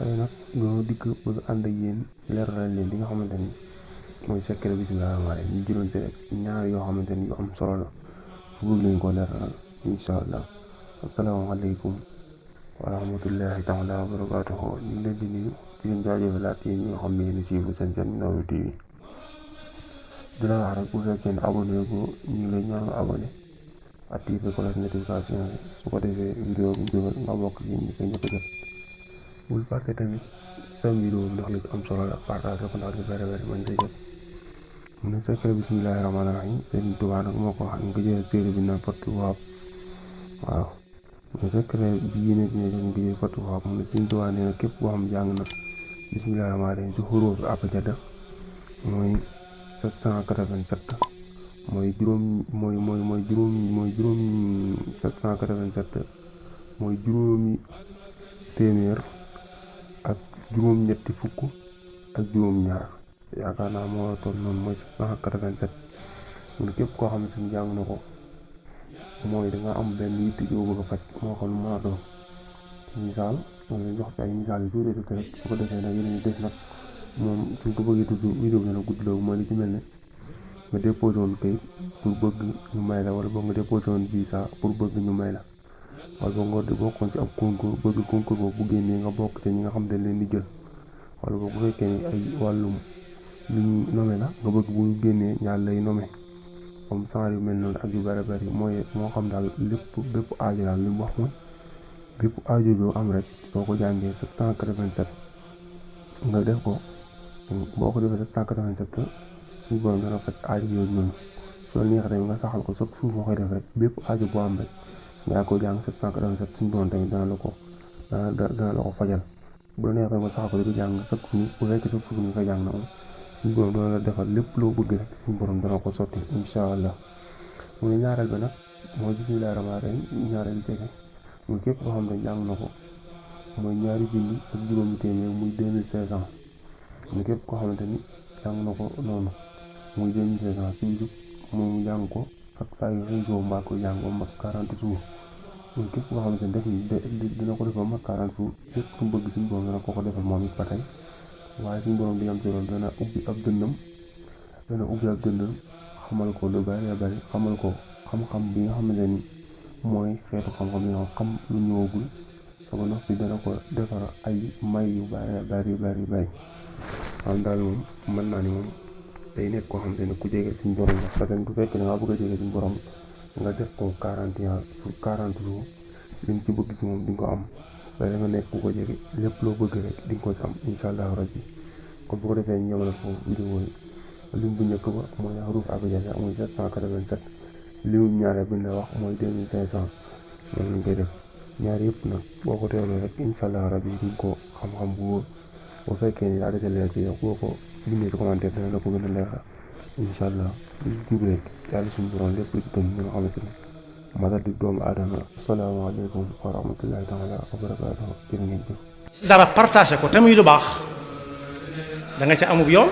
tey nag ñoo dikk bëgg ànd ak yéen leeralal leen li nga xamante ni mooy secret bismillaahi rahmaani rahiim ñu jëloon si ñaar yoo xamante ni yu am solo la fu bëgg leen ko leeralal incha allah. asalaamaaleykum wa rahmatullaahi taala wa barakaatuhu. ñu ngi leen di nuyu di leen jaajëfalaat yéen ñi nga xam ne yéen a siifu seen Minane TV di la wax rek bu fekkee ne abonné ko ñu ngi lay ñaan nga abonné activé cloche notification bi su ko defee vidéo bu jógal nga bokk ci ñi ko ñëpp jot. bul fàtte tamit sama vidéo ndax li ci am solo la partage ko ndax lu bëri bëri mën nga jot. mu ne secret bismillaahi rahmaani rahiim Sëriñ Tuubaa nag moo ko wax ñu ko jëlee téere bi naan Fathul Wahaab waaw mu ne secret bii nag ñu ngi jëlee Fathul Wahaab mu ne Sëriñ Tuubaa nee na képp koo xam jàng na bismillaahi rahmaani rahiim si xuruuf abjada mooy 787 mooy juróom 787 mooy juróomi téeméer ak juróom-ñetti fukk ak juróom-ñaar yaakaar naa moo toll noonu mooy 787 mu ne képp koo xam ne jàng na ko mooy danga am benn yitte joo bëgg a faj moo xam lu mën a doon misaal moom lañ jox ci ay misaal yu tuuti tuuti rek su ko defee nag yeneen des nag moom suñ ko bëggee tudd vidéo bi dana gudd loolu mooy li ci mel ne nga déposé woon kayit pour bëgg ñu may la wala boog nga déposé woon visa pour bëgg ñu may la wala boog nga bokkoon ci ab concours bëgg concours boobu bu génnee nga bokk ci ñi nga xam ne leen di jël wala boog bu fekkee ni ay wàllum lu ñu nommé la nga bëgg bu génnee ñaar lay nommé comme genre yu mel noonu ak yu bëri bëri mooy moo xam daal bépp aajo daal li mu wax mooy bépp aajo bi am rek soo ko jàngee 787 nga def ko boo ko defee 787 suñu borom dana faj aajo yooyu noonu soo neex tamit nga saxal ko chaque jour boo koy def rek bépp aajo boo am rek nga ko jàng 787 suñu borom tamit dana la ko fajal bu la neex tamit nga saxal ko di ko jàng chaque jour bu fekkee chaque jour nga ko jàng na moom suñu borom dana la defal lépp loo bëgg rek suñu borom dana ko sotti incha allah. mu ne ñaareel ba nag mooy bismillaahi rahmaani rahiim ñaareel jege muy képp koo xam ne jàng na ko mooy ñaari junni ak juróomi téeméer muy 2500 muy képp koo xamante ni jàng na ko noonu muy 2500 si bisu moom jàng ko ak saa yu xëy soo mbaa ko jàng ba mat 40 jours muy képp koo xamante ni dina ko def ba mat 40 jours lépp su mu bëgg suñu borom dana ko defal moom it ba tey waaye suñu borom di am ci loolu dana ubbi ab dënnam xamal ko lu bari bari xamal ko xam-xam bi nga xamante ni mooy xeetu xam-xam yi nga xam lu ñëwagul sama nox bi dana ko defar ay may yu bari xam daal moom mën naa ni moom day nekk koo xamante ne ku jege suñu borom la parce que bu fekkee da ngaa bëgg a jege suñu borom nga def ko 40 jours liñ ci bëgg ci moom di nga ko am waaye nga nekk ku ko jege lépp loo bëgg rek di nga ko ci am incha allahu rabbi kon bu ko defee ñu ñëwal foofu vidéo yi lim bu njëkk ba mooy xuruuf abjada muy 787 limu ñaareel bi la wax mooy 2500 noonu lañ koy def ñaar yëpp nag boo ko teewloo rek incha allah rabbi di nga ko xam-xam bu wóor bu fekkee ni daa dese leer ci yow boo ko bindee ci commentaire dana la ko gën a leeral incha allah li jub rek yàlla suñu borom lépp lu ci tënk nga xamante ni matal di doomu aadama asalaamaaleykum wa rahmatullahi taala wa barakaatuh jërë ngeen jëf. dara partagé ko te muy lu baax da nga ca amub yoon.